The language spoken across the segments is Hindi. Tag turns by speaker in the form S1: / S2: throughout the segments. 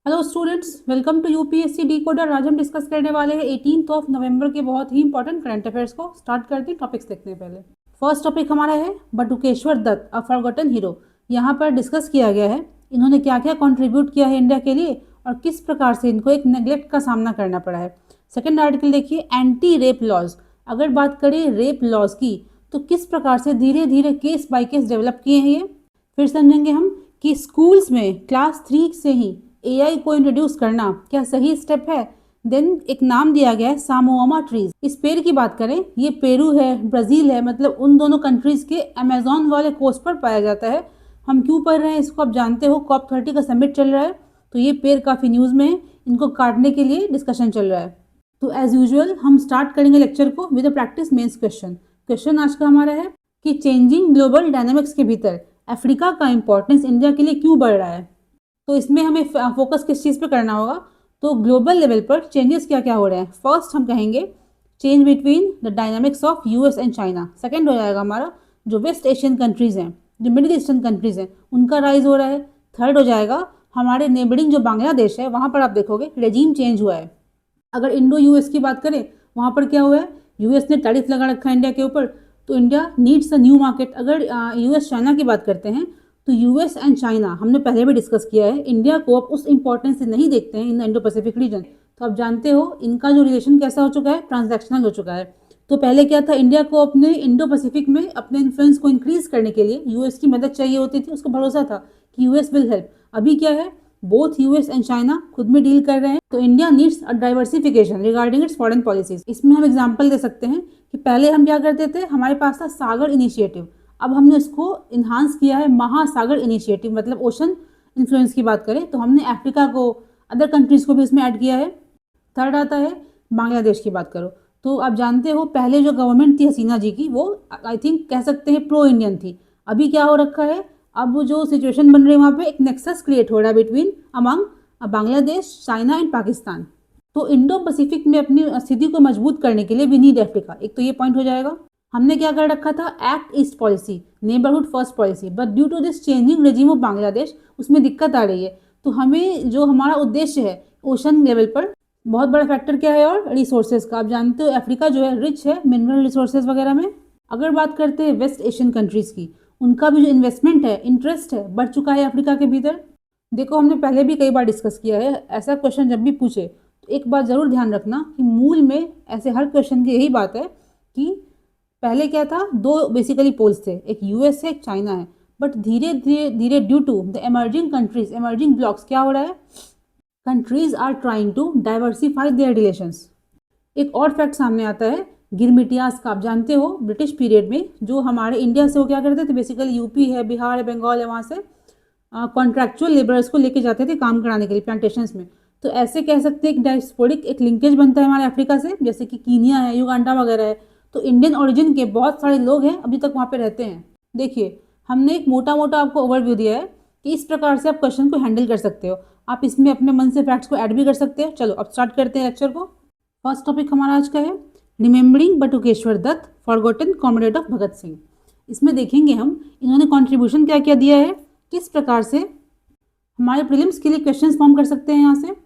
S1: Hello students, welcome to UPSC decoder. आज हम डिस्कस करने वाले हैं 18 नवंबर के बहुत ही इंपॉर्टेंट करंट अफेयर्स को। स्टार्ट करते हैं टॉपिक्स देखने पहले। फर्स्ट टॉपिक हमारा है बटुकेश्वर दत्त, अ फॉरगॉटन हीरो। यहाँ पर डिस्कस किया गया है इन्होंने क्या क्या कंट्रीब्यूट किया है इंडिया के लिए और किस प्रकार से इनको एक नेग्लेक्ट का सामना करना पड़ा है। सेकेंड आर्टिकल देखिए, एंटी रेप लॉज। अगर बात करें रेप लॉज की तो किस प्रकार से धीरे धीरे केस बाय केस डेवलप किए हैं ये। फिर समझेंगे हम कि स्कूल्स में क्लास 3 से ही एआई को इंट्रोड्यूस करना क्या सही स्टेप है। देन एक नाम दिया गया है सामोआमा ट्रीज। इस पेड़ की बात करें, ये पेरू है, ब्राज़ील है, मतलब उन दोनों कंट्रीज के अमेजोन वाले कोस्ट पर पाया जाता है। हम क्यों पढ़ रहे हैं इसको आप जानते हो, COP30 का समिट चल रहा है तो ये पेड़ काफ़ी न्यूज़ में है, इनको काटने के लिए डिस्कशन चल रहा है। तो एज यूजुअल हम स्टार्ट करेंगे लेक्चर को with a practice mains question. Question आज का हमारा है कि चेंजिंग ग्लोबल डायनामिक्स के भीतर अफ्रीका का इंपॉर्टेंस इंडिया के लिए क्यों बढ़ रहा है। तो इसमें हमें फोकस किस चीज़ पे करना होगा, तो ग्लोबल लेवल पर चेंजेस क्या क्या हो रहे हैं। फर्स्ट हम कहेंगे change between the dynamics of US and China. Second हो जाएगा हमारा जो वेस्ट एशियन कंट्रीज़ हैं, जो मिडिल ईस्टर्न कंट्रीज़ हैं, उनका राइज हो रहा है। थर्ड हो जाएगा हमारे नेबरिंग जो बांग्लादेश है वहाँ पर आप देखोगे रेजीम चेंज हुआ है। अगर इंडो यूएस की बात करें, वहाँ पर क्या हुआ है, यूएस ने टैरिफ लगा रखा है इंडिया के ऊपर, तो India needs a new market. अगर यूएस चाइना की बात करते हैं तो यूएस एंड चाइना हमने पहले भी डिस्कस किया है, इंडिया को अब उस इंपॉर्टेंस से नहीं देखते हैं in the Indo Pacific region. तो आप जानते हो इनका जो रिलेशन कैसा हो चुका है, ट्रांजैक्शनल हो चुका है। तो पहले क्या था, इंडिया को अपने इंडो पैसिफिक में अपने इन्फ्लुएंस को इंक्रीज करने के लिए यूएस की मदद चाहिए होती थी, उसको भरोसा था कि यूएस विल हेल्प। अभी क्या है, बोथ यूएस एंड चाइना खुद में डील कर रहे हैं, तो India needs a diversification regarding it's foreign policies. इसमें हम एग्जांपल दे सकते हैं कि पहले हम क्या करते थे, हमारे पास था सागर इनिशिएटिव, अब हमने उसको इन्हांस किया है महासागर इनिशिएटिव, मतलब ओशन इन्फ्लुएंस की बात करें तो हमने अफ्रीका को, अदर कंट्रीज को भी इसमें ऐड किया है। थर्ड आता है बांग्लादेश की बात करो, तो आप जानते हो पहले जो गवर्नमेंट थी हसीना जी की, वो आई थिंक कह सकते हैं प्रो इंडियन थी। अभी क्या हो रखा है, अब जो सिचुएशन बन रही है वहाँ पे एक नेक्सस क्रिएट हो रहा है between among Bangladesh, China and Pakistan. तो इंडो पैसिफिक में अपनी स्थिति को मजबूत करने के लिए वी नीड अफ्रीका, एक तो ये पॉइंट हो जाएगा। हमने क्या कर रखा था, act east policy, neighbourhood first policy, but due to this changing regime of Bangladesh उसमें दिक्कत आ रही है। तो हमें जो हमारा उद्देश्य है ओशन लेवल पर, बहुत बड़ा फैक्टर क्या है, और रिसोर्सेज का। आप जानते हो अफ्रीका जो है रिच है मिनरल रिसोर्सेज वगैरह में। अगर बात करते हैं वेस्ट एशियन कंट्रीज़ की, उनका भी जो इन्वेस्टमेंट है, इंटरेस्ट है, बढ़ चुका है अफ्रीका के भीतर। देखो हमने पहले भी कई बार डिस्कस किया है, ऐसा क्वेश्चन जब भी पूछे तो एक बात ज़रूर ध्यान रखना कि मूल में ऐसे हर क्वेश्चन की यही बात है कि पहले क्या था, दो बेसिकली पोल्स थे, एक यूएस है एक चाइना है, बट धीरे धीरे धीरे due to the emerging countries, emerging blocs, क्या हो रहा है, countries are trying to diversify their relations. एक और फैक्ट सामने आता है गिरमिटियास का। आप जानते हो ब्रिटिश पीरियड में जो हमारे इंडिया से वो क्या करते थे, बेसिकली यूपी है, बिहार है, बंगाल है, वहाँ से कॉन्ट्रैक्चुअल लेबरर्स को लेके जाते थे काम कराने के लिए प्लांटेशंस में। तो ऐसे कह सकते हैं एक डायस्पोरिक एक लिंकेज बनता है हमारे अफ्रीका से, जैसे कि कीनिया है, युगांडा वगैरह है। तो इंडियन ओरिजिन के बहुत सारे लोग हैं अभी तक वहाँ पे रहते हैं। देखिए हमने एक मोटा मोटा आपको ओवरव्यू दिया है कि इस प्रकार से आप क्वेश्चन को हैंडल कर सकते हो, आप इसमें अपने मन से फैक्ट्स को ऐड भी कर सकते हैं। चलो अब स्टार्ट करते हैं लेक्चर को। फर्स्ट टॉपिक हमारा आज का है remembering Batukeshwar Dutt, forgotten comrade of Bhagat Singh. इसमें देखेंगे हम इन्होंने कंट्रीब्यूशन क्या क्या दिया है, किस प्रकार से हमारे प्रीलिम्स के लिए क्वेश्चंस फॉर्म कर सकते हैं। यहाँ से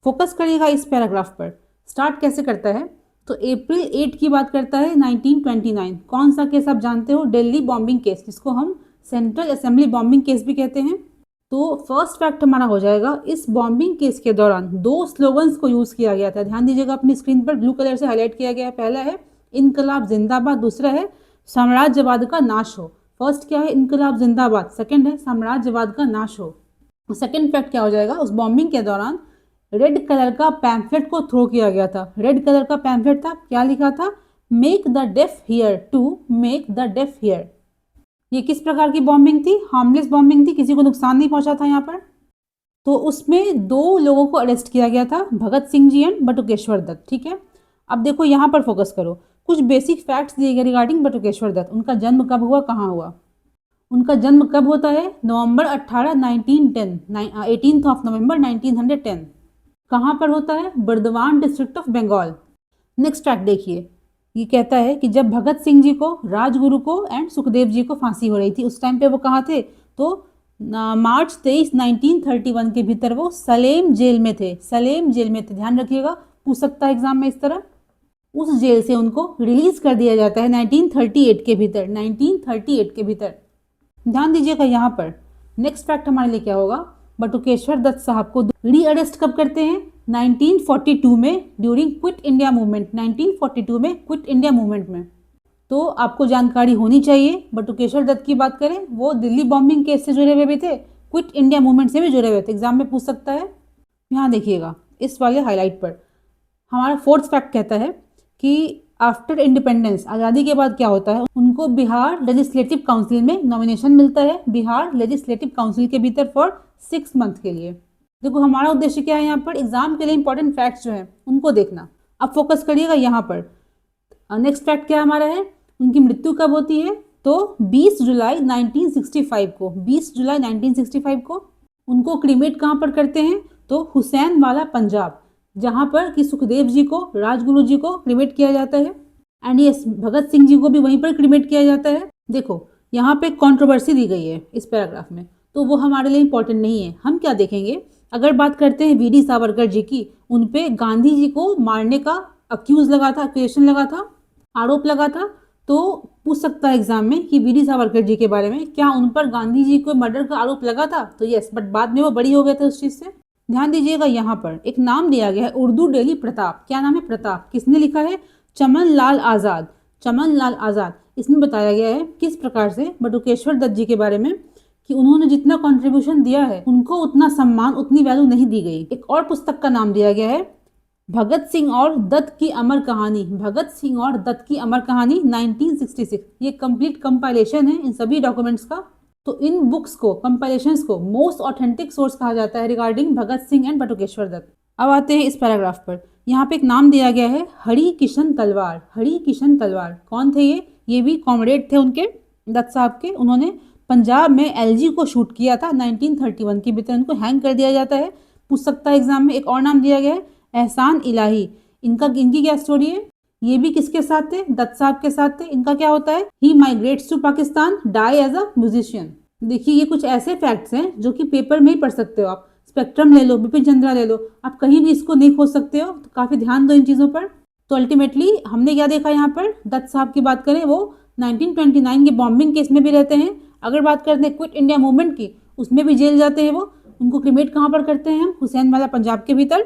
S1: फोकस करिएगा इस पैराग्राफ पर। स्टार्ट कैसे करता है, तो अप्रैल 8 की बात करता है 1929। कौन सा केस आप जानते हो, दिल्ली बॉम्बिंग केस, जिसको हम सेंट्रल असेंबली बॉम्बिंग केस भी कहते हैं। तो फर्स्ट फैक्ट हमारा हो जाएगा, इस बॉम्बिंग केस के दौरान दो स्लोगन्स को यूज़ किया गया था। ध्यान दीजिएगा अपनी स्क्रीन पर ब्लू कलर से हाईलाइट किया गया है। पहला है इनकलाब जिंदाबाद, दूसरा है साम्राज्यवाद का नाश हो। फर्स्ट क्या है, इनकलाब जिंदाबाद, सेकंड है साम्राज्यवाद का नाश हो। सेकंड फैक्ट क्या हो जाएगा, उस बॉम्बिंग के दौरान रेड कलर का पैम्फलेट को थ्रो किया गया था। रेड कलर का पैम्फलेट था, क्या लिखा था, make the deaf hear, to make the deaf hear. ये किस प्रकार की बॉम्बिंग थी, हार्मलेस बॉम्बिंग थी, किसी को नुकसान नहीं पहुंचा था यहाँ पर। तो उसमें दो लोगों को अरेस्ट किया गया था, भगत सिंह जी एंड बटुकेश्वर दत्त। ठीक है, अब देखो यहाँ पर फोकस करो, कुछ बेसिक फैक्ट्स दिए गए रिगार्डिंग बटुकेश्वर दत्त। उनका जन्म कब हुआ, कहाँ हुआ। उनका जन्म कब होता है, नवंबर 18 1910, 18 नवंबर 1910। कहाँ पर होता है, Burdwan district of Bengal. Next fact देखिए, ये कहता है कि जब भगत सिंह जी को, राजगुरु को एंड सुखदेव जी को फांसी हो रही थी, उस टाइम पे वो कहाँ थे, तो मार्च 23 1931 के भीतर वो सलेम जेल में थे, सलेम जेल में थे, ध्यान रखिएगा, पूछ सकता है एग्जाम में इस तरह। उस जेल से उनको रिलीज कर दिया जाता है 1938 के भीतर, 1938 के भीतर। ध्यान दीजिएगा यहाँ पर नेक्स्ट फैक्ट हमारे लिए क्या होगा, बटुकेश्वर दत्त साहब को री अरेस्ट कब करते हैं, 1942 में, ड्यूरिंग क्विट इंडिया मूवमेंट, 1942 में क्विट इंडिया मूवमेंट में। तो आपको जानकारी होनी चाहिए, बटुकेश्वर दत्त की बात करें वो दिल्ली बॉम्बिंग केस से जुड़े हुए भी थे, क्विट इंडिया मूवमेंट से भी जुड़े हुए थे, एग्जाम में पूछ सकता है। यहाँ देखिएगा इस वाले हाईलाइट पर हमारा फोर्थ फैक्ट कहता है कि आफ्टर इंडिपेंडेंस, आज़ादी के बाद क्या होता है, उनको बिहार लेजिस्लेटिव काउंसिल में नॉमिनेशन मिलता है, बिहार लेजिस्लेटिव काउंसिल के भीतर फॉर 6 मंथ के लिए। देखो हमारा उद्देश्य क्या है यहाँ पर, एग्जाम के लिए इंपॉर्टेंट फैक्ट्स जो हैं उनको देखना। अब फोकस करिएगा यहाँ पर। नेक्स्ट फैक्ट क्या हमारा है, उनकी मृत्यु कब होती है, तो 20 जुलाई 1965 को, 20 जुलाई 1965 को। उनको क्रीमेट कहाँ पर करते हैं, तो हुसैन वाला पंजाब, जहाँ पर कि सुखदेव जी को, राजगुरु जी को क्रीमेट किया जाता है, एंड यस भगत सिंह जी को भी वहीं पर क्रीमेट किया जाता है। देखो यहाँ पे कंट्रोवर्सी दी गई है इस पैराग्राफ में, तो वो हमारे लिए इंपॉर्टेंट नहीं है। हम क्या देखेंगे, अगर बात करते हैं वीडी सावरकर जी की, उन पे गांधी जी को मारने का अक्यूज लगा था, एक्यूजेशन लगा था, आरोप लगा था। तो पूछ सकता है एग्जाम में कि वीडी सावरकर जी के बारे में, क्या उन पर गांधी जी को मर्डर का आरोप लगा था, तो यस, बट बाद में वो बरी हो गए थे उस चीज से। ध्यान दीजिएगा यहाँ पर एक नाम दिया गया है, उर्दू डेली प्रताप। क्या नाम है, प्रताप। किसने लिखा है, चमन लाल आज़ाद, चमन लाल आज़ाद। इसमें बताया गया है किस प्रकार से बटुकेश्वर दत्त जी के बारे में कि उन्होंने जितना कंट्रीब्यूशन दिया है उनको उतना सम्मान, उतनी वैल्यू नहीं दी गई। एक और पुस्तक का नाम दिया गया है भगत सिंह और दत्त की अमर कहानी, भगत सिंह और दत्त की अमर कहानी 1966। ये कंप्लीट कंपाइलेशन है इन सभी डॉक्यूमेंट्स का। तो इन बुक्स को, कंपाइलेशंस को मोस्ट ऑथेंटिक सोर्स कहा जाता है रिगार्डिंग भगत सिंह एंड बटुकेश्वर दत्त। अब आते हैं इस पैराग्राफ पर। यहाँ पे एक नाम दिया गया है हरि किशन तलवार, हरि किशन तलवार। कौन थे ये भी कॉमरेड थे उनके, दत्त साहब के। उन्होंने पंजाब में एलजी को शूट किया था 1931 के भीतर, उनको हैंग कर दिया जाता है, पूछ सकता है एग्जाम में। एक और नाम दिया गया है एहसान इलाही। इनकी क्या स्टोरी है, ये भी किसके साथ थे, दत्त साहब के साथ थे। इनका क्या होता है, he migrates to Pakistan, die as a musician. देखिए ये कुछ ऐसे फैक्ट्स हैं जो कि पेपर में ही पढ़ सकते हो आप। स्पेक्ट्रम ले लो, बिपिन चंद्रा ले लो, आप कहीं भी इसको नहीं खोज सकते हो, तो काफी ध्यान दो इन चीजों पर। तो अल्टीमेटली हमने क्या देखा यहाँ पर, दत्त साहब की बात करें वो 1929 के बॉम्बिंग केस में भी रहते हैं। अगर बात करते हैं क्विट इंडिया मूवमेंट की, उसमें भी जेल जाते हैं वो। उनको क्रिमेट कहाँ पर करते हैं हम, हुसैन वाला पंजाब के भीतर।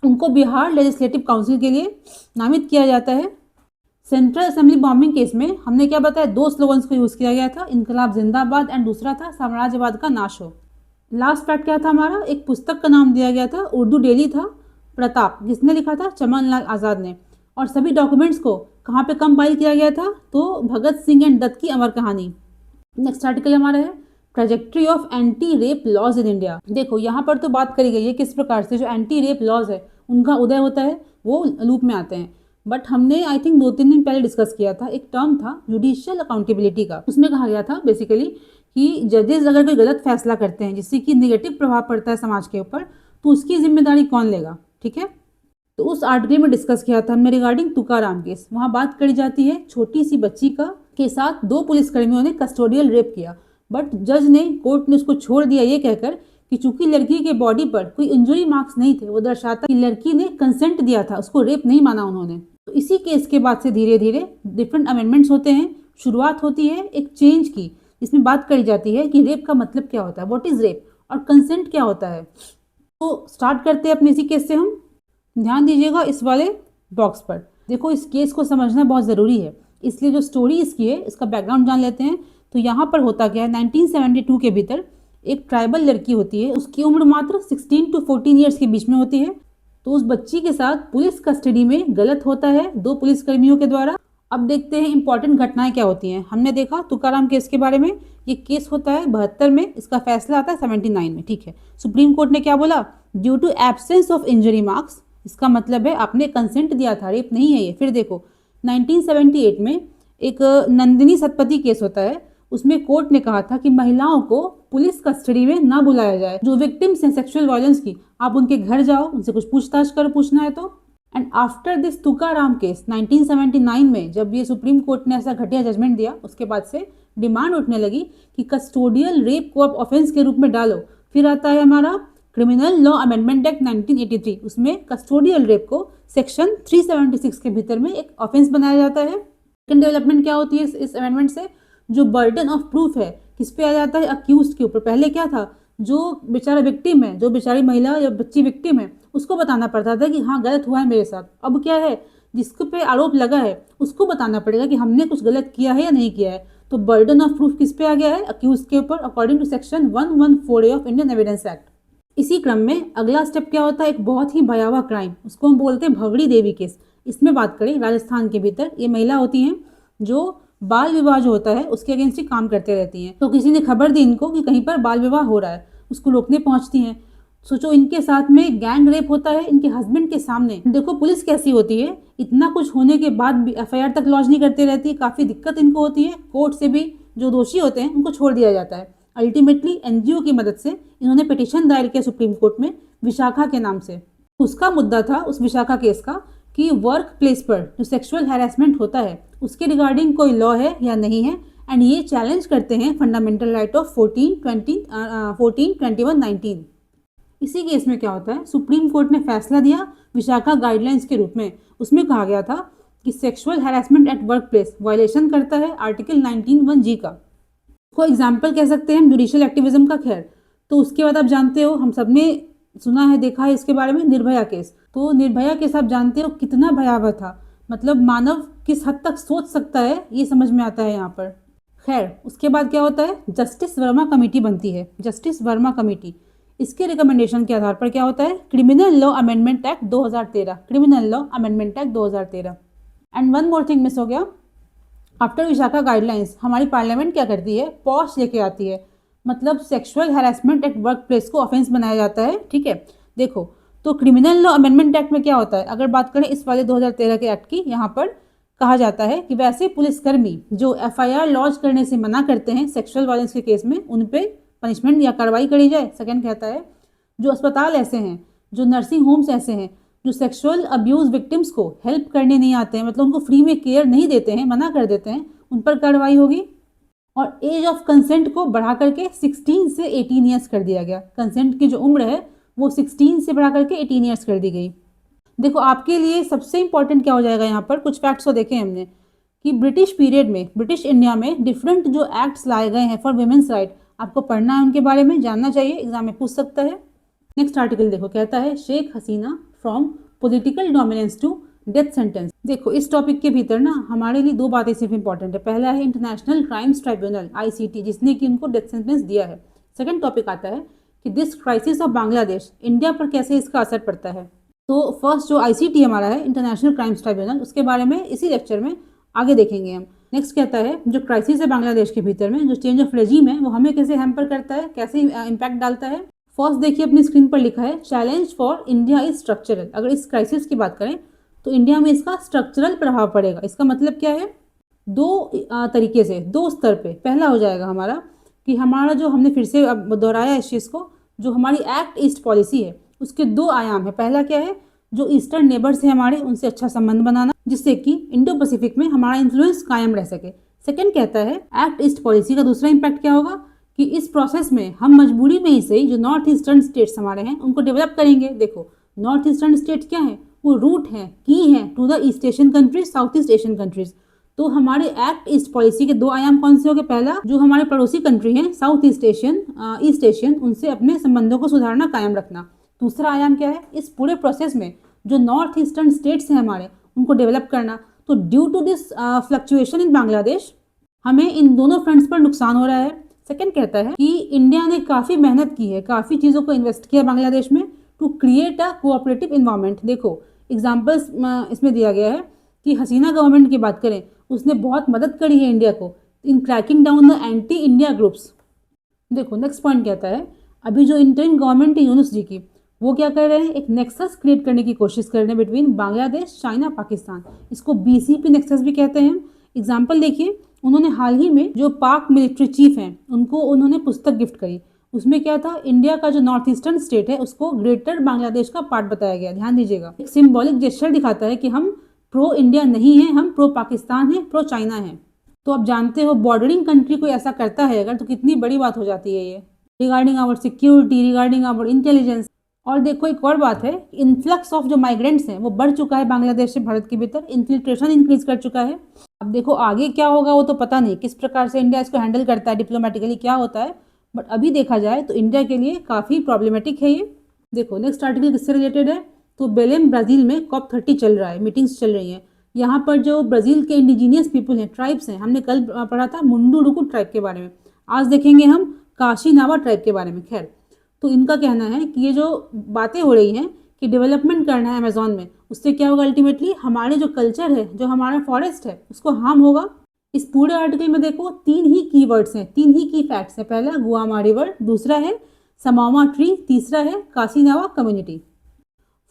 S1: उनको बिहार लेजिस्लेटिव काउंसिल के लिए नामित किया जाता है। सेंट्रल असेंबली बॉम्बिंग केस में हमने क्या बताया, 2 स्लोगन्स को यूज किया गया था, इनकलाब जिंदाबाद एंड दूसरा था साम्राज्यवाद का नाश हो। लास्ट फैक्ट क्या था हमारा, एक पुस्तक का नाम दिया गया था, उर्दू डेली था, प्रताप। किसने लिखा था, चमन लाल आज़ाद ने। और सभी डॉक्यूमेंट्स को कहाँ पे कंपाइल किया गया था, तो भगत सिंह एंड दत्त की अमर कहानी। नेक्स्ट आर्टिकल हमारा है trajectory of anti rape laws in India. देखो यहाँ पर तो बात करी गई है किस प्रकार से जो एंटी रेप लॉज है उनका उदय होता है, वो लूप में आते हैं। बट हमने आई थिंक 2-3 दिन पहले डिस्कस किया था, एक टर्म था जुडिशियल अकाउंटेबिलिटी का। उसमें कहा गया था बेसिकली कि जजेस अगर कोई गलत फैसला करते हैं जिससे कि नेगेटिव प्रभाव पड़ता है समाज के ऊपर, तो उसकी जिम्मेदारी कौन लेगा। ठीक है, तो उस आर्टिकल में डिस्कस किया था हमने रिगार्डिंग तुकाराम केस। वहाँ बात करी जाती है छोटी सी बच्ची का के साथ 2 पुलिसकर्मियों ने कस्टोडियल रेप किया, बट जज ने, कोर्ट ने उसको छोड़ दिया ये कहकर कि चूंकि लड़की के बॉडी पर कोई इंजुरी मार्क्स नहीं थे, वो दर्शाता कि लड़की ने कंसेंट दिया था, उसको रेप नहीं माना उन्होंने। तो इसी केस के बाद से धीरे धीरे डिफरेंट अमेंडमेंट्स होते हैं, शुरुआत होती है एक चेंज की, इसमें बात करी जाती है कि रेप का मतलब क्या होता है, व्हाट इज रेप, और कंसेंट क्या होता है। तो स्टार्ट करते हैं अपने इसी केस से हम। ध्यान दीजिएगा इस वाले बॉक्स पर। देखो इस केस को समझना बहुत ज़रूरी है, इसलिए जो स्टोरी इसकी है इसका बैकग्राउंड जान लेते हैं। तो यहाँ पर होता क्या है, 1972 के भीतर एक ट्राइबल लड़की होती है, उसकी उम्र मात्र 16 to 14 ईयर्स के बीच में होती है। तो उस बच्ची के साथ पुलिस कस्टडी में गलत होता है 2 पुलिसकर्मियों के द्वारा। अब देखते हैं इंपॉर्टेंट घटनाएं क्या होती हैं। हमने देखा तुकाराम केस के बारे में, ये केस होता है 72 में, इसका फैसला आता है 79 में। ठीक है, सुप्रीम कोर्ट ने क्या बोला, due to absence of injury marks, इसका मतलब है आपने कंसेंट दिया था, रेप नहीं है ये। फिर देखो 1978 में एक नंदिनी सतपथी केस होता है, उसमें कोर्ट ने कहा था कि महिलाओं को पुलिस कस्टडी में ना बुलाया जाए, जो विक्टिम्स हैं सेक्सुअल वायलेंस की, आप उनके घर जाओ, उनसे कुछ पूछताछ करो, पूछना है तो। And after this Tukaram case 1979 में जब ये सुप्रीम कोर्ट ने ऐसा घटिया जजमेंट दिया, उसके बाद से डिमांड उठने लगी कि कस्टोडियल रेप को आप ऑफेंस के रूप में डालो। फिर आता है हमारा क्रिमिनल लॉ अमेंडमेंट एक्ट 1983, उसमें कस्टोडियल रेप को सेक्शन 376 के भीतर में एक ऑफेंस बनाया जाता है। सेकंड डेवलपमेंट क्या होती है इस अमेंडमेंट से, जो बर्डन ऑफ प्रूफ है किस पे आ जाता है, अक्यूज्ड के ऊपर। पहले क्या था, जो बेचारा विक्टिम है, जो बेचारी महिला या बच्ची विक्टिम है, उसको बताना पड़ता था कि हाँ गलत हुआ है मेरे साथ। अब क्या है, जिसके पे आरोप लगा है उसको बताना पड़ेगा कि हमने कुछ गलत किया है या नहीं किया है। तो बर्डन ऑफ प्रूफ किस पे आ गया है, अक्यूज के ऊपर, according to section 114A of Indian Evidence Act. इसी क्रम में अगला स्टेप क्या होता है, एक बहुत ही भयावह क्राइम, उसको हम बोलते हैं भगड़ी देवी केस। इसमें बात करें राजस्थान के भीतर, ये महिला होती हैं जो बाल विवाह जो होता है उसके अगेंस्ट ही काम करते रहती हैं। तो किसी ने खबर दी इनको कि कहीं पर बाल विवाह हो रहा है, उसको रोकने पहुंचती हैं। सोचो इनके साथ में गैंग रेप होता है इनके हस्बैंड के सामने। देखो पुलिस कैसी होती है, इतना कुछ होने के बाद भी एफआईआर तक लॉन्च नहीं करते रहती है, काफ़ी दिक्कत इनको होती है। कोर्ट से भी जो दोषी होते हैं उनको छोड़ दिया जाता है। अल्टीमेटली एनजीओ की मदद से इन्होंने पिटीशन दायर किया सुप्रीम कोर्ट में विशाखा के नाम से। उसका मुद्दा था उस विशाखा केस का कि वर्क प्लेस पर जो सेक्सुअल हैरेसमेंट होता है उसके रिगार्डिंग कोई लॉ है या नहीं है, एंड ये चैलेंज करते हैं फंडामेंटल राइट ऑफ 1421-19। इसी केस में क्या होता है, सुप्रीम कोर्ट ने फैसला दिया विशाखा गाइडलाइंस के रूप में। उसमें कहा गया था कि sexual harassment at work place violation करता है आर्टिकल 19(1)(g) का। को एग्जाम्पल कह सकते हैं हम जुडिशियल एक्टिविज्म का। खैर, तो उसके बाद आप जानते हो, हम सब ने सुना है देखा है इसके बारे में, निर्भया केस। तो निर्भया केस आप जानते हो कितना भयावह था, मतलब मानव किस हद तक सोच सकता है ये समझ में आता है यहाँ पर। खैर, उसके बाद क्या होता है, जस्टिस वर्मा कमेटी बनती है, जस्टिस वर्मा कमेटी। इसके रिकमेंडेशन के आधार पर क्या होता है, criminal law amendment act 2013, criminal law amendment act 2013। And one more thing miss हो गया, आफ्टर विशाखा गाइडलाइंस हमारी पार्लियामेंट क्या करती है, पॉश लेके आती है, मतलब sexual harassment at work place को ऑफेंस बनाया जाता है। ठीक है, देखो तो क्रिमिनल लॉ अमेंडमेंट एक्ट में क्या होता है, अगर बात करें इस वाले 2013 के एक्ट की, यहाँ पर कहा जाता है कि वैसे पुलिसकर्मी जो एफआईआर लॉन्च करने से मना करते हैं सेक्सुअल वायलेंस के केस में, उन पे पनिशमेंट या कार्रवाई करी जाए। सेकंड कहता है जो अस्पताल ऐसे हैं, जो नर्सिंग होम्स ऐसे हैं जो सेक्सुअल अब्यूज़ विक्टिम्स को हेल्प करने नहीं आते हैं, मतलब उनको फ्री में केयर नहीं देते हैं, मना कर देते हैं, उन पर कार्रवाई होगी। और एज ऑफ कंसेंट को बढ़ा करके 16 से 18 ईयर्स कर दिया गया। कंसेंट की जो उम्र है वो 16 से बढ़ा करके 18 ईयर्स कर दी गई। देखो आपके लिए सबसे इंपॉर्टेंट क्या हो जाएगा यहाँ पर, कुछ फैक्ट्स तो देखे हमने कि ब्रिटिश पीरियड में, ब्रिटिश इंडिया में डिफरेंट जो एक्ट्स लाए गए हैं फॉर वुमेन्स राइट, आपको पढ़ना है, उनके बारे में जानना चाहिए, एग्जाम में पूछ सकता है। नेक्स्ट आर्टिकल देखो, कहता है Sheikh Hasina from political dominance to death sentence. देखो इस टॉपिक के भीतर ना हमारे लिए दो बातें सिर्फ इंपॉर्टेंट है। पहला है इंटरनेशनल क्राइम्स ट्राइब्यूनल ICT, जिसने कि उनको डेथ सेंटेंस दिया है। सेकंड टॉपिक आता है कि this crisis of Bangladesh, India पर कैसे इसका असर पड़ता है। तो फर्स्ट जो ICT हमारा है इंटरनेशनल क्राइम्स ट्राइब्यूनल, उसके बारे में इसी लेक्चर में आगे देखेंगे हम। नेक्स्ट कहता है जो क्राइसिस है बांग्लादेश के भीतर में, जो चेंज ऑफ रेजीम है वो हमें कैसे हैम्पर करता है, कैसे इम्पैक्ट डालता है। फर्स्ट देखिए अपनी स्क्रीन पर लिखा है challenge for India is structural. अगर इस क्राइसिस की बात करें तो इंडिया में इसका स्ट्रक्चरल प्रभाव पड़ेगा। इसका मतलब क्या है, दो तरीके से, दो स्तर पे। पहला हो जाएगा हमारा कि हमारा जो, हमने फिर से अब दोहराया इस चीज़ को, जो हमारी एक्ट ईस्ट पॉलिसी है उसके दो आयाम है। पहला क्या है, जो ईस्टर्न नेबर्स है हमारे, उनसे अच्छा संबंध बनाना, जिससे कि इंडो पैसिफिक में हमारा इन्फ्लुएंस कायम रह सके। सेकंड कहता है एक्ट ईस्ट पॉलिसी का दूसरा इम्पैक्ट क्या होगा कि इस प्रोसेस में हम मजबूरी में ही सही जो नॉर्थ ईस्टर्न स्टेट्स हमारे हैं उनको डेवलप करेंगे। देखो नॉर्थ ईस्टर्न स्टेट्स क्या है, वो रूट है, की है to the East Asian countries, South East Asian countries. तो हमारे एक्ट ईस्ट पॉलिसी के दो आयाम कौन से हो गए, पहला जो हमारे पड़ोसी कंट्री हैं साउथ ईस्ट एशियन, उनसे अपने संबंधों को सुधारना, कायम रखना। दूसरा आयाम क्या है, इस पूरे प्रोसेस में जो नॉर्थ ईस्टर्न स्टेट्स हैं हमारे, उनको डेवलप करना। तो due to this fluctuation in Bangladesh हमें इन दोनों फ्रंट्स पर नुकसान हो रहा है। सेकंड कहता है कि इंडिया ने काफ़ी मेहनत की है, काफ़ी चीज़ों को इन्वेस्ट किया बांग्लादेश में to create a cooperative environment. देखो एग्जाम्पल्स इसमें दिया गया है कि हसीना गवर्नमेंट की बात करें, उसने बहुत मदद करी है इंडिया को इन cracking down the anti India groups. देखो नेक्स्ट पॉइंट कहता है अभी जो इंटरिम गवर्नमेंट है यूनुस जी की, वो क्या कर रहे हैं, एक नेक्सस क्रिएट करने की कोशिश कर रहे हैं बिटवीन बांग्लादेश, चाइना, पाकिस्तान। इसको BCP नेक्सस भी कहते हैं। एग्जाम्पल देखिए, उन्होंने हाल ही में जो पाक मिलिट्री चीफ हैं उनको उन्होंने पुस्तक गिफ्ट करी। उसमें क्या था, इंडिया का जो नॉर्थ ईस्टर्न स्टेट है उसको ग्रेटर बांग्लादेश का पार्ट बताया गया। ध्यान दीजिएगा, एक सिंबॉलिक जेस्चर दिखाता है कि हम प्रो इंडिया नहीं है, हम प्रो पाकिस्तान है, प्रो चाइना है। तो आप जानते हो बॉर्डरिंग कंट्री कोई ऐसा करता है अगर, तो कितनी बड़ी बात हो जाती है ये, regarding our security, regarding our intelligence. और देखो एक और बात है, इन्फ्लक्स ऑफ जो माइग्रेंट्स हैं वो बढ़ चुका है बांग्लादेश से भारत के भीतर, इन्फिल्ट्रेशन इंक्रीज कर चुका है। अब देखो आगे क्या होगा वो तो पता नहीं, किस प्रकार से इंडिया इसको हैंडल करता है, डिप्लोमेटिकली क्या होता है, बट अभी देखा जाए तो इंडिया के लिए काफ़ी प्रॉब्लमेटिक है ये। देखो नेक्स्ट आर्टिकल किससे रिलेटेड है, तो बेलेम ब्राज़ील में COP30 चल रहा है, मीटिंग्स चल रही हैं। यहाँ पर जो ब्राज़ील के इंडिजीनियस पीपल हैं, ट्राइब्स हैं, हमने कल पढ़ा था मुंडुरुकु ट्राइब के बारे में, आज देखेंगे हम काशी नावा ट्राइब के बारे में। खैर, तो इनका कहना है कि ये जो बातें हो रही हैं कि डेवलपमेंट करना है अमेजोन में, उससे क्या होगा अल्टीमेटली, हमारे जो कल्चर है, जो हमारा फॉरेस्ट है, उसको हार्म होगा। इस पूरे आर्टिकल में देखो 3 ही कीवर्ड्स हैं, 3 ही की फैक्ट्स हैं। पहला गुआमा रिवर, दूसरा है समामा ट्री, तीसरा है कासीनावा कम्युनिटी।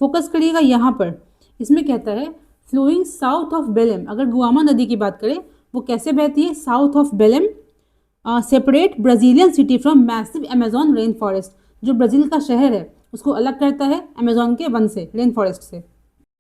S1: फोकस करिएगा यहाँ पर, इसमें कहता है फ्लोइंग साउथ ऑफ बेलेम। अगर गुआमा नदी की बात करें, वो कैसे बहती है, south of बेलेम, separate Brazilian city from massive Amazon rain forest. जो ब्राज़ील का शहर है उसको अलग करता है अमेजोन के वन से, रेन फॉरेस्ट से।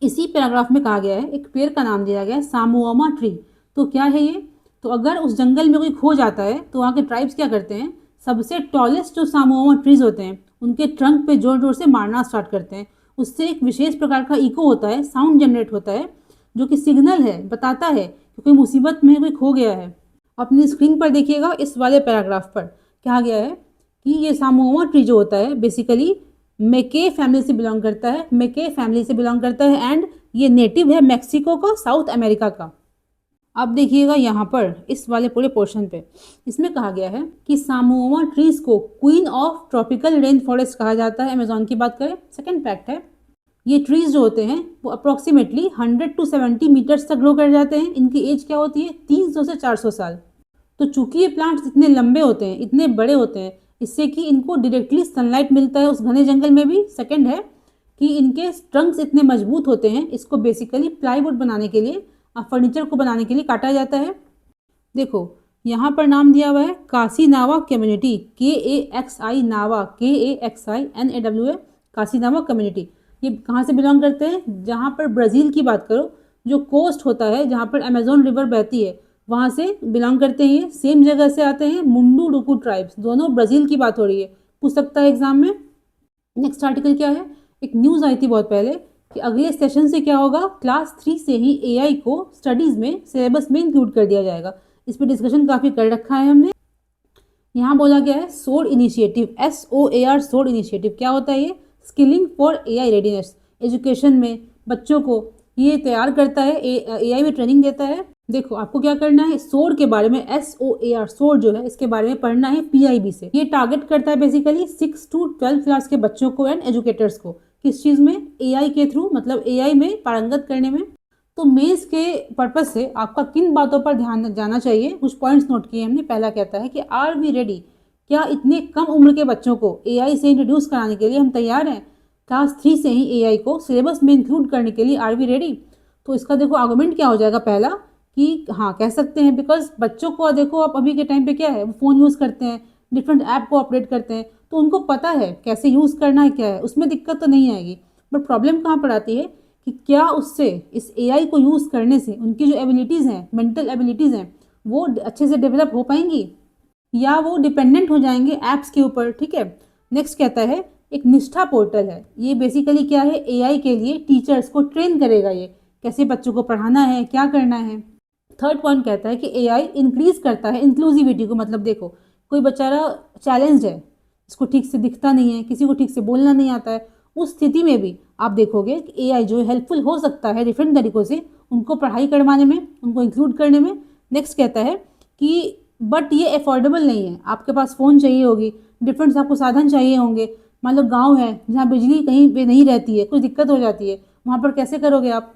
S1: इसी पैराग्राफ में कहा गया है, एक पेड़ का नाम दिया गया है सामुआमा ट्री। तो क्या है ये, तो अगर उस जंगल में कोई खो जाता है तो वहाँ के ट्राइब्स क्या करते हैं, सबसे टॉलेस्ट जो सामुआमा ट्रीज होते हैं उनके ट्रंक पे जोर जोर से मारना स्टार्ट करते हैं। उससे एक विशेष प्रकार का इको होता है, साउंड जनरेट होता है, जो कि सिग्नल है, बताता है कि कोई मुसीबत में कोई खो गया है। अपनी स्क्रीन पर देखिएगा, इस वाले पैराग्राफ पर कहा गया है कि ये सामुआमा ट्री जो होता है बेसिकली मेके फैमिली से बिलोंग करता है, मेके फैमिली से बिलोंग करता है, एंड ये नेटिव है मैक्सिको का, साउथ अमेरिका का। अब देखिएगा यहाँ पर इस वाले पूरे पोर्शन पे, इसमें कहा गया है कि सामुआमा ट्रीज को queen of tropical rain forest कहा जाता है अमेजोन की बात करें। सेकंड फैक्ट है, ये ट्रीज जो होते हैं वो अप्रोक्सीमेटली 100 to 70 मीटर्स तक ग्रो कर जाते हैं। इनकी एज क्या होती है, 300 से 400 साल। तो चूंकि ये प्लांट्स इतने लंबे होते हैं, इतने बड़े होते हैं, इससे कि इनको डायरेक्टली सनलाइट मिलता है उस घने जंगल में भी। सेकंड है कि इनके ट्रंक्स इतने मजबूत होते हैं, इसको बेसिकली प्लाईवुड बनाने के लिए, फर्नीचर को बनाने के लिए काटा जाता है। देखो यहाँ पर नाम दिया हुआ है कासीनावा कम्युनिटी, KAXI नावा, KAXINAWA, कासीनावा कम्युनिटी। ये कहाँ से बिलोंग करते हैं, जहाँ पर ब्राज़ील की बात करो, जो कोस्ट होता है जहाँ पर अमेजोन रिवर बहती है वहाँ से बिलोंग करते हैं। ये सेम जगह से आते हैं, मुंडुरुकु ट्राइब्स, दोनों ब्राज़ील की बात हो रही है, पूछ सकता है एग्जाम में। नेक्स्ट आर्टिकल क्या है, एक न्यूज़ आई थी बहुत पहले कि अगले सेशन से क्या होगा, क्लास 3 से ही AI को स्टडीज़ में, सिलेबस में इंक्लूड कर दिया जाएगा। इस पर डिस्कशन काफ़ी कर रखा है हमने। यहाँ बोला गया है सोड इनिशिएटिव, SOAR, सोड इनिशिएटिव क्या होता है, ये skilling for AI readiness. Education में बच्चों को ये तैयार करता है, AI में ट्रेनिंग देता है। देखो आपको क्या करना है, सोड के बारे में, SOAR, सोड जो है इसके बारे में पढ़ना है PIB से। ये टारगेट करता है बेसिकली 6 to 12 क्लास के बच्चों को एंड एजुकेटर्स को, किस चीज़ में, AI के थ्रू, मतलब AI में पारंगत करने में। तो मेंस के पर्पज से आपका किन बातों पर ध्यान जाना चाहिए, कुछ पॉइंट्स नोट किए हमने। पहला कहता है कि आर वी रेडी, क्या इतने कम उम्र के बच्चों को AI से इंट्रोड्यूस कराने के लिए हम तैयार हैं, क्लास 3 से ही AI को सिलेबस में इंक्लूड करने के लिए आर वी रेडी। तो इसका देखो आर्गूमेंट क्या हो जाएगा, पहला कि हाँ कह सकते हैं, बिकॉज बच्चों को देखो आप अभी के टाइम पे क्या है, वो फ़ोन यूज़ करते हैं, डिफरेंट ऐप को ऑपरेट करते हैं, तो उनको पता है कैसे यूज़ करना है, क्या है, उसमें दिक्कत तो नहीं आएगी। बट प्रॉब्लम कहाँ पर आती है कि क्या उससे, इस AI को यूज़ करने से उनकी जो एबिलिटीज़ हैं, मेंटल एबिलिटीज़ हैं, वो अच्छे से डेवलप हो पाएंगी, या वो डिपेंडेंट हो जाएंगे ऐप्स के ऊपर। ठीक है। नेक्स्ट कहता है एक निष्ठा पोर्टल है, ये बेसिकली क्या है, AI के लिए टीचर्स को ट्रेन करेगा, ये कैसे बच्चों को पढ़ाना है, क्या करना है। थर्ड पॉइंट कहता है कि AI इंक्रीज करता है इंक्लूसिविटी को। मतलब देखो कोई बेचारा चैलेंज्ड है, इसको ठीक से दिखता नहीं है, किसी को ठीक से बोलना नहीं आता है, उस स्थिति में भी आप देखोगे कि AI जो हेल्पफुल हो सकता है डिफरेंट तरीक़ों से उनको पढ़ाई करवाने में, उनको इंक्लूड करने में। नेक्स्ट कहता है कि बट ये अफोर्डेबल नहीं है, आपके पास फ़ोन चाहिए होगी, डिफरेंट आपको साधन चाहिए होंगे। मान लो गाँव है जहाँ बिजली कहीं पे नहीं रहती है, कुछ दिक्कत हो जाती है, वहाँ पर कैसे करोगे आप।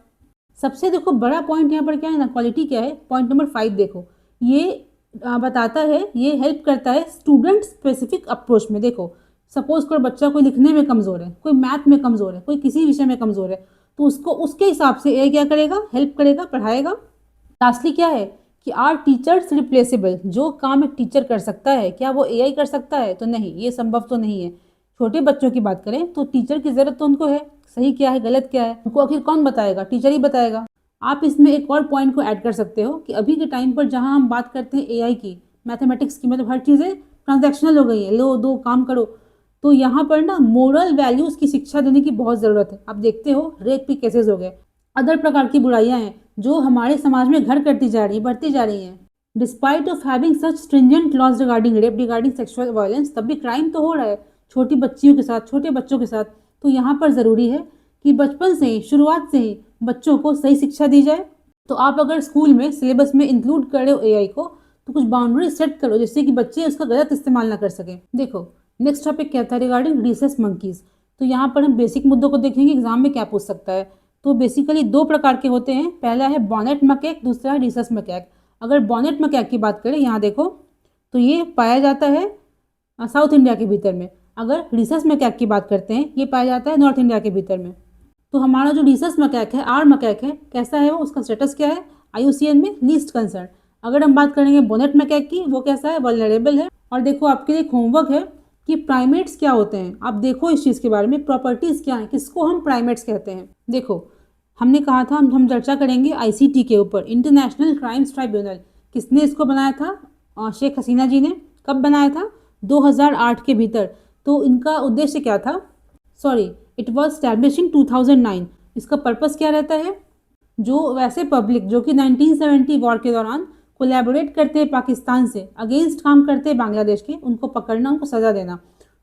S1: सबसे देखो बड़ा पॉइंट यहाँ पर क्या है ना, क्वालिटी क्या है, पॉइंट नंबर 5 देखो, ये बताता है, ये हेल्प करता है स्टूडेंट स्पेसिफिक अप्रोच में। देखो सपोज करो बच्चा कोई लिखने में कमज़ोर है, कोई मैथ में कमज़ोर है, कोई किसी विषय में कमज़ोर है, तो उसको उसके हिसाब से AI क्या करेगा, हेल्प करेगा, पढ़ाएगा। लास्टली क्या है कि आर टीचर्स रिप्लेसेबल, जो काम एक टीचर कर सकता है क्या वो AI कर सकता है, तो नहीं, ये संभव तो नहीं है। छोटे बच्चों की बात करें तो टीचर की ज़रूरत तो उनको है, सही क्या है गलत क्या है उनको आखिर कौन बताएगा, टीचर ही बताएगा। आप इसमें एक और पॉइंट को ऐड कर सकते हो कि अभी के टाइम पर जहाँ हम बात करते हैं एआई की, मैथमेटिक्स की, मतलब हर चीज़ें ट्रांजैक्शनल हो गई है, लो दो काम करो, तो यहाँ पर ना मोरल वैल्यूज़ की शिक्षा देने की बहुत ज़रूरत है। आप देखते हो रेप के केसेस हो गए, अदर प्रकार की बुराइयां हैं जो हमारे समाज में घर करती जा रही है, बढ़ती जा रही हैं। Despite of having such stringent laws regarding rape, regarding sexual violence, तब भी क्राइम तो हो रहा है छोटी बच्चियों के साथ, छोटे बच्चों के साथ। तो यहाँ पर ज़रूरी है कि बचपन से ही, शुरुआत से ही बच्चों को सही शिक्षा दी जाए। तो आप अगर स्कूल में सिलेबस में इंक्लूड कर रहे हो एआई को, तो कुछ बाउंड्री सेट करो जिससे कि बच्चे उसका गलत इस्तेमाल ना कर सकें। देखो नेक्स्ट टॉपिक क्या था, रिगार्डिंग रिसेस मंकीज। तो यहाँ पर हम बेसिक मुद्दों को देखेंगे, एग्जाम में क्या पूछ सकता है। तो बेसिकली दो प्रकार के होते हैं, पहला है बॉनेट मकैक, दूसरा है रिसस मकैक। अगर बॉनेट मकैक की बात करें, यहाँ देखो तो ये पाया जाता है साउथ इंडिया के भीतर में। अगर रिसस मकैक की बात करते हैं, ये पाया जाता है नॉर्थ इंडिया के भीतर में। तो हमारा जो रिसस मकैक है, आर मकैक है, कैसा है वो, उसका स्टेटस क्या है, IUCN में लीस्ट कंसर्न। अगर हम बात करेंगे बोनेट मकैक की, वो कैसा है, वल्नरेबल है। और देखो आपके लिए एक होमवर्क है कि प्राइमेट्स क्या होते हैं। आप देखो इस चीज़ के बारे में, प्रॉपर्टीज़ क्या हैं, किसको हम प्राइमेट्स कहते हैं। देखो हमने कहा था हम चर्चा करेंगे ICT के ऊपर, इंटरनेशनल क्राइम्स ट्राइब्यूनल। किसने इसको बनाया था, शेख हसीना जी ने। कब बनाया था, 2008 के भीतर। तो इनका उद्देश्य क्या था, sorry it was establish in 2009। इसका पर्पस क्या रहता है, जो वैसे पब्लिक जो कि 1970 वॉर के दौरान कोलैबोरेट करते हैं पाकिस्तान से, अगेंस्ट काम करते हैं बांग्लादेश के, उनको पकड़ना, उनको सज़ा देना।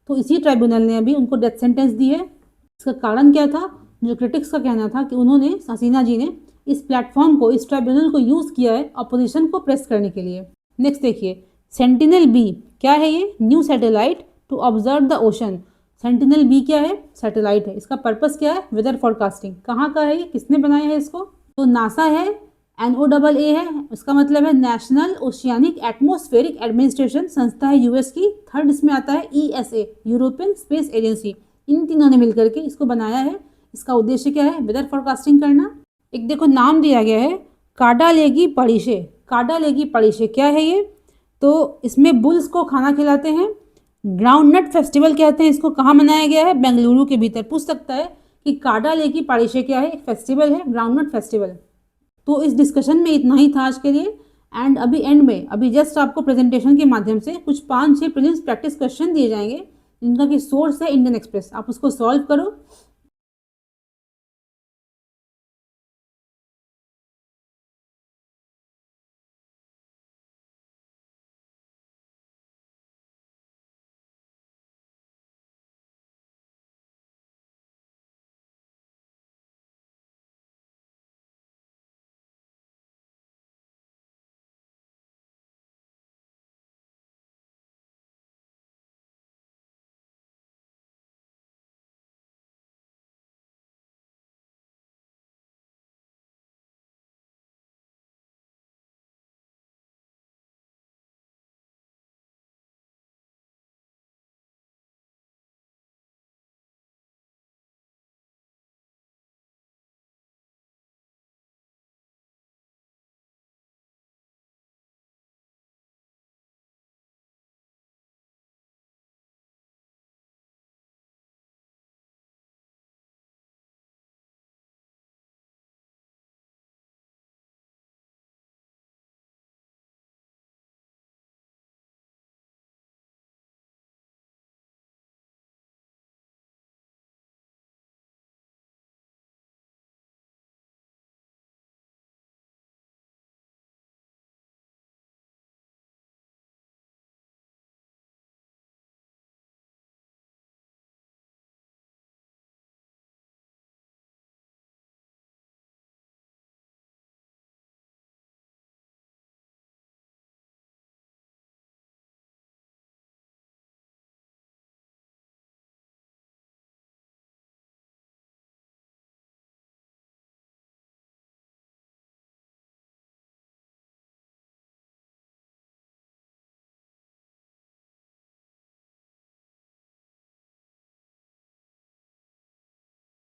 S1: तो इसी ट्राइब्यूनल ने अभी उनको डेथ सेंटेंस दी है। इसका कारण क्या था, जो क्रिटिक्स का कहना था कि उन्होंने, हसीना जी ने इस प्लेटफॉर्म को, इस ट्राइब्यूनल को यूज़ किया है अपोजिशन को प्रेस करने के लिए। नेक्स्ट देखिए सेंटिनल बी क्या है, ये new satellite to observe the ocean. Sentinel B क्या है, सैटेलाइट है। इसका पर्पस क्या है, वेदर फॉरकास्टिंग। कहाँ का है ये, किसने बनाया है इसको, तो नासा है, NOAA है, इसका मतलब है नेशनल ओशियानिक एटमॉस्फेरिक एडमिनिस्ट्रेशन संस्था है US की। थर्ड इसमें आता है ESA, यूरोपियन स्पेस एजेंसी। इन तीनों ने मिलकर के इसको बनाया है। इसका उद्देश्य क्या है, वेदर फॉरकास्टिंग करना। एक देखो नाम दिया गया है काडालेगी पड़िशे। काडालेगी पड़िशे क्या है ये, तो इसमें बुल्स को खाना खिलाते हैं। ग्राउंडनट फेस्टिवल कहते हैं इसको, कहाँ मनाया गया है, बेंगलुरु के भीतर। पूछ सकता है कि काडालेगी पड़िशे क्या है, एक फेस्टिवल है, ग्राउंडनट फेस्टिवल। तो इस डिस्कशन में इतना ही था आज के लिए। एंड अभी एंड में, अभी जस्ट आपको प्रेजेंटेशन के माध्यम से कुछ 5-6 प्रीलिम्स प्रैक्टिस क्वेश्चन दिए जाएंगे, जिनका कि सोर्स है इंडियन एक्सप्रेस। आप उसको सॉल्व करो